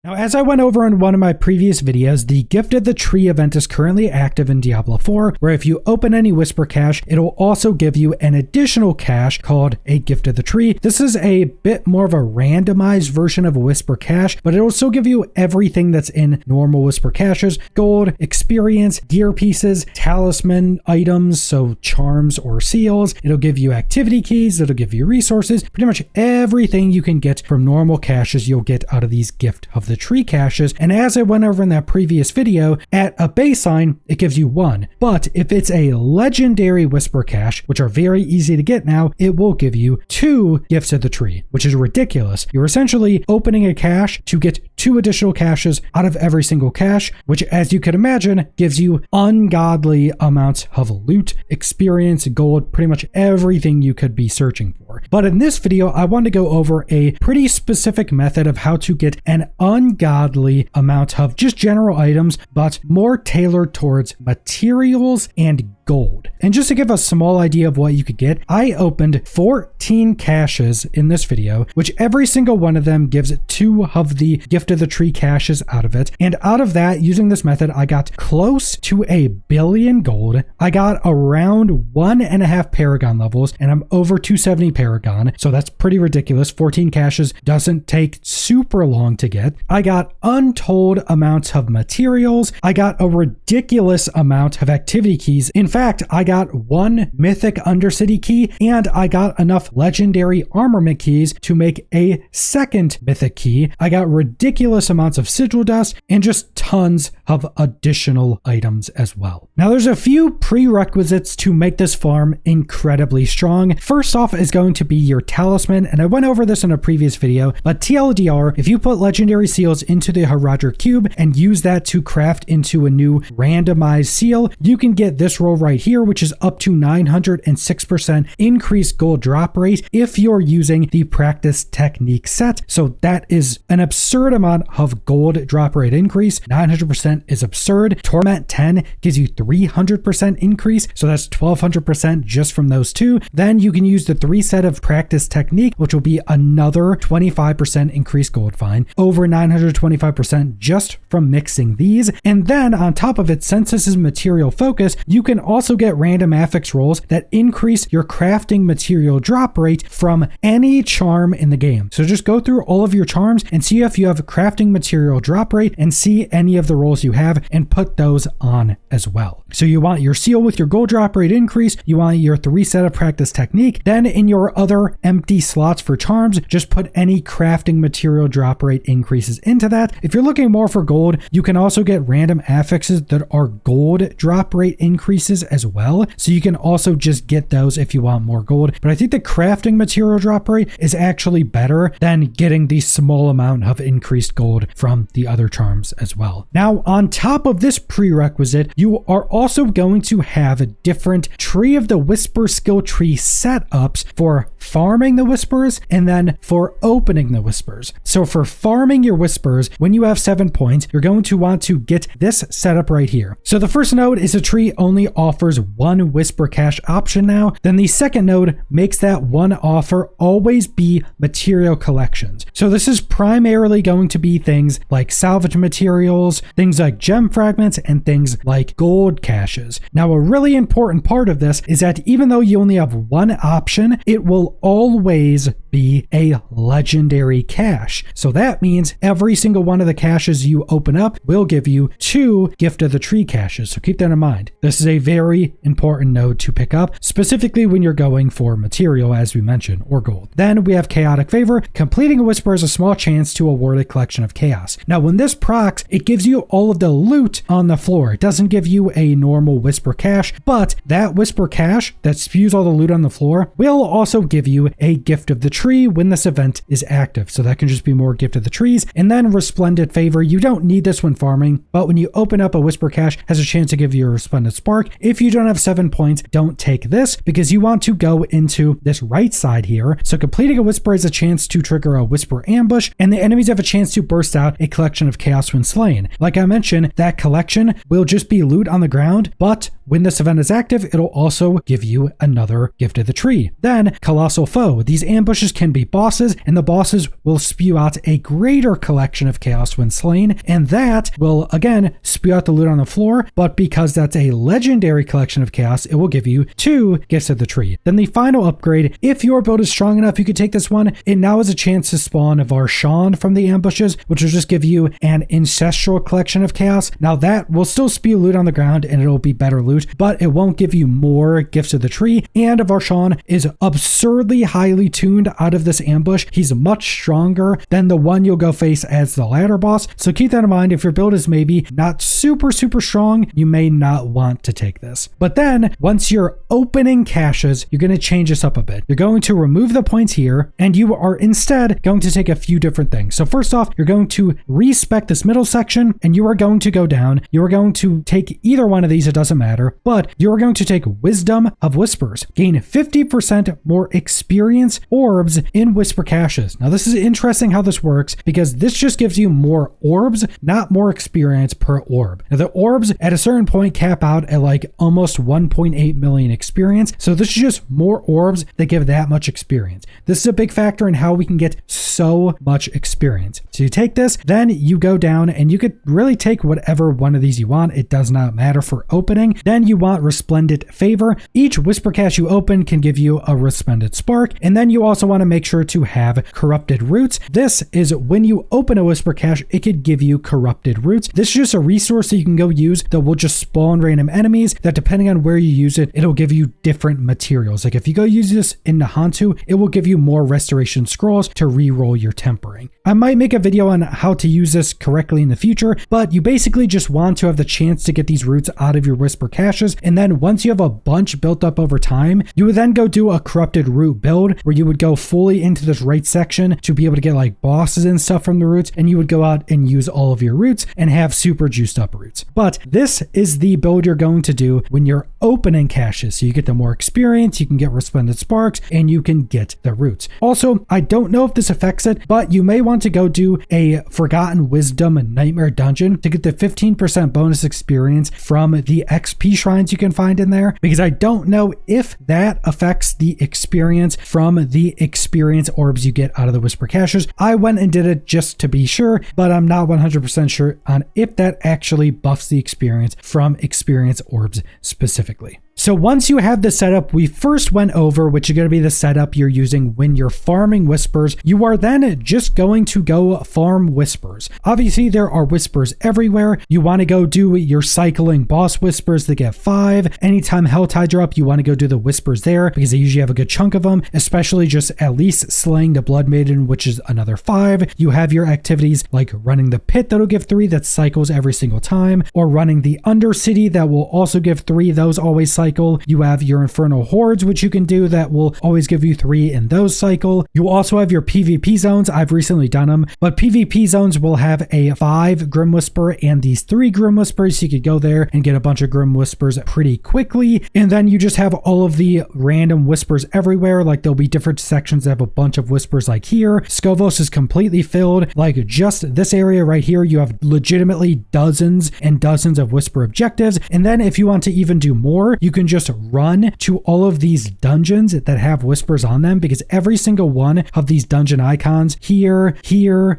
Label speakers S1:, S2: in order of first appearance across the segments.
S1: Now, as I went over in one of my previous videos, the Gift of the Tree event is currently active in Diablo 4, where if you open any Whisper cache, it'll also give you an additional cache called a Gift of the Tree. This is a bit more of a randomized version of a Whisper cache, but it'll still give you everything that's in normal Whisper caches: gold, experience, gear pieces, talisman items, so charms or seals. It'll give you activity keys, it'll give you resources, pretty much everything you can get from normal caches you'll get out of these Gift of the Tree caches. And as I went over in that previous video, at a baseline, it gives you 1. But if it's a legendary Whisper cache, which are very easy to get now, it will give you 2 Gifts of the Tree, which is ridiculous. You're essentially opening a cache to get 2 additional caches out of every single cache, which, as you can imagine, gives you ungodly amounts of loot, experience, gold, pretty much everything you could be searching for. But in this video, I want to go over a pretty specific method of how to get an ungodly amount of just general items, but more tailored towards materials and gold. And just to give a small idea of what you could get, I opened 14 caches in this video, which every single one of them gives 2 of the Gift of the Tree caches out of it. And out of that, using this method, I got close to 1 billion gold. I got around 1.5 Paragon levels, and I'm over 270 Paragon. So that's pretty ridiculous. 14 caches doesn't take super long to get. I got untold amounts of materials. I got a ridiculous amount of activity keys. In fact, I got 1 mythic Undercity key, and I got enough legendary armament keys to make a 2nd mythic key. I got ridiculous amounts of sigil dust and just tons of additional items as well. Now, there's a few prerequisites to make this farm incredibly strong. First off is going to be your talisman, and I went over this in a previous video, but TLDR, if you put legendary seals into the Haradrim cube and use that to craft into a new randomized seal, you can get this roll right here, which is up to 906% increased gold drop rate if you're using the practice technique set. So that is an absurd amount of gold drop rate increase. 900% is absurd. Torment 10 gives you 300% increase, so that's 1200% just from those 2. Then you can use the 3 set of practice technique, which will be another 25% increased gold find, over 925% just from mixing these. And then on top of it, since this is material focus, you can also get random affix rolls that increase your crafting material drop rate from any charm in the game. So just go through all of your charms and see if you have crafting material drop rate and see any of the rolls you have and put those on as well. So you want your seal with your gold drop rate increase, you want your 3 set of practice technique, then in your other empty slots for charms, just put any crafting material drop rate increases into that. If you're looking more for gold, you can also get random affixes that are gold drop rate increases as well. So you can also just get those if you want more gold. But I think the crafting material drop rate is actually better than getting the small amount of increased gold from the other charms as well. Now, on top of this prerequisite, you are also going to have a different Tree of the Whisper skill tree setups for farming the Whispers and then for opening the Whispers. So for farming your Whispers, when you have 7 points, you're going to want to get this setup right here. So the first node is a tree only offers 1 Whisper cache option now. Then the second node makes that one offer always be material collections. So this is primarily going to be things like salvage materials, things like gem fragments, and things like gold caches. Now, a really important part of this is that even though you only have 1 option, it will always be a legendary cache. So that means every single one of the caches you open up will give you 2 Gift of the Tree caches. So keep that in mind. This is a very important node to pick up, specifically when you're going for material, as we mentioned, or gold. Then we have Chaotic Favor. Completing a Whisper is a small chance to award a collection of chaos. Now, when this procs, it gives you all of the loot on the floor. It doesn't give you a normal Whisper cache, but that Whisper cache that spews all the loot on the floor will also give you a Gift of the Tree when this event is active. So that can just be more Gift of the Trees. And then Resplendent Favor. You don't need this when farming, but when you open up a Whisper cache, has a chance to give you a Resplendent Spark. If you don't have 7 points, don't take this because you want to go into this right side here. So completing a Whisper is a chance to trigger a Whisper ambush, and the enemies have a chance to burst out a collection of chaos when slain. Like I mentioned, that collection will just be loot on the ground, but when this event is active, it'll also give you another Gift of the Tree. Then Colossal Foe. These ambushes can be bosses, and the bosses will spew out a greater collection of chaos when slain, and that will again spew out the loot on the floor, but because that's a legendary collection of chaos, it will give you 2 Gifts of the Tree. Then the final upgrade, if your build is strong enough, you could take this one. It now has a chance to spawn Varshan from the ambushes, which will just give you an ancestral collection of chaos. Now that will still spew loot on the ground and it'll be better loot, but it won't give you more Gifts of the Tree. And Varshan is absurdly highly tuned out of this ambush. He's much stronger than the one you'll go face as the ladder boss. So keep that in mind. If your build is maybe not super strong, you may not want to take this. But then once you're opening caches, you're going to change this up a bit. You're going to remove the points here, and you are instead going to take a few different things. So first off, you're going to respec this middle section, and you are going to go down. You are going to take either one of these, it doesn't matter, but you are going to take Wisdom of Whispers. Gain 50% more experience orbs in Whisper caches. Now this is interesting how this works, because this just gives you more orbs, not more experience per orb. Now the orbs at a certain point cap out at like almost 1.8 million experience. So this is just more orbs that give that much experience. This is a big factor in how we can get so much experience. So you take this, then you go down and you could really take whatever one of these you want. It does not matter for opening. Then you want Resplendent Favor. Each Whisper cache you open can give you a Resplendent Spark. And then you also want to make sure to have Corrupted Roots. This is when you open a Whisper cache, it could give you Corrupted Roots. This is just a resource that you can go use that will just spawn random enemies that depending on where you use it, it'll give you different materials. Like if you go use this in Nahantu, it will give you more restoration scrolls to re-roll your tempering. I might make a video on how to use this correctly in the future, but you basically just want to have the chance to get these roots out of your Whisper caches. And then once you have a bunch built up over time, you would then go do a Corrupted Root build where you would go fully into this right section to be able to get like bosses and stuff from the roots. And you would go out and use all of your roots and have super juiced up roots. But this is the build you're going to do when you're opening caches. So you get the more experience, you can get Resplendent Sparks, and you can get the roots. Also, I don't know if this affects it, but you may want to go do a Forgotten Wisdom Nightmare Dungeon to get the 15% bonus experience from the XP shrines you can find in there, because I don't know if that affects the experience from the experience orbs you get out of the Whisper caches. I went and did it just to be sure, but I'm not 100% sure on if that actually buffs the experience from experience orbs specifically. So once you have the setup we first went over, which is going to be the setup you're using when you're farming Whispers, you are then just going to go farm Whispers. Obviously, there are Whispers everywhere. You want to go do your cycling boss Whispers to get 5. Anytime Helltides are up, you want to go do the Whispers there because they usually have a good chunk of them, especially just at least slaying the Blood Maiden, which is another 5. You have your activities like running the pit that'll give 3, that cycles every single time, or running the Undercity that will also give 3, those always cycle. You have your Infernal Hordes, which you can do that will always give you 3 in those cycle. You also have your PvP zones. I've recently done them, but PvP zones will have a 5 Grim Whisper and these 3 Grim Whispers. So you could go there and get a bunch of Grim Whispers pretty quickly. And then you just have all of the random Whispers everywhere. Like there'll be different sections that have a bunch of Whispers like here. Scovos is completely filled. Like just this area right here, you have legitimately dozens and dozens of Whisper objectives. And then if you want to even do more, you can just run to all of these dungeons that have Whispers on them, because every single one of these dungeon icons here,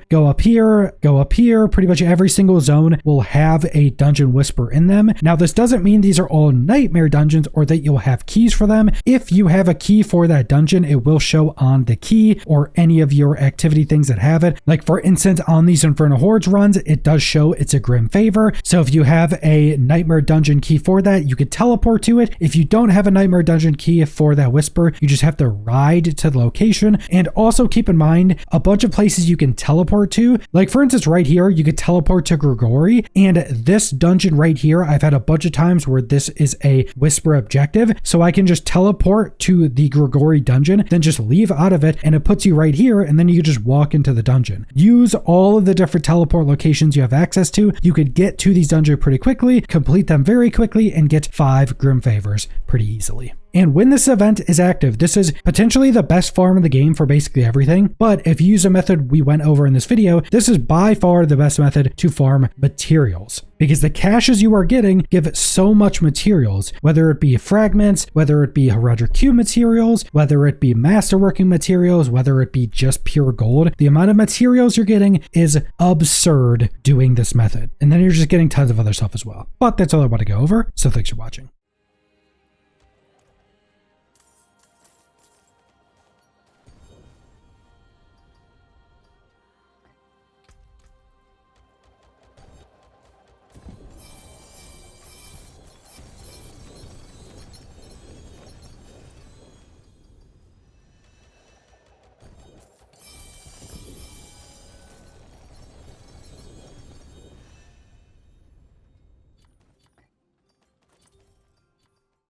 S1: go up here, pretty much every single zone will have a dungeon Whisper in them. Now, this doesn't mean these are all nightmare dungeons or that you'll have keys for them. If you have a key for that dungeon, it will show on the key or any of your activity things that have it. Like for instance, on these Infernal Hordes runs, it does show it's a Grim Favor. So if you have a nightmare dungeon key for that, you could teleport to it. If you don't have a nightmare dungeon key for that Whisper, you just have to ride to the location. And also keep in mind a bunch of places you can teleport to. Like for instance, right here, you could teleport to Grigori, and this dungeon right here, I've had a bunch of times where this is a Whisper objective. So I can just teleport to the Grigori dungeon, then just leave out of it, and it puts you right here, and then you can just walk into the dungeon. Use all of the different teleport locations you have access to. You could get to these dungeons pretty quickly, complete them very quickly, and get 5 Grim Favor. divers pretty easily. And when this event is active, this is potentially the best farm in the game for basically everything. But if you use a method we went over in this video, this is by far the best method to farm materials, because the caches you are getting give so much materials, whether it be fragments, whether it be Heredra Cube materials, whether it be masterworking materials, whether it be just pure gold. The amount of materials you're getting is absurd doing this method. And then you're just getting tons of other stuff as well. But that's all I want to go over. So thanks for watching.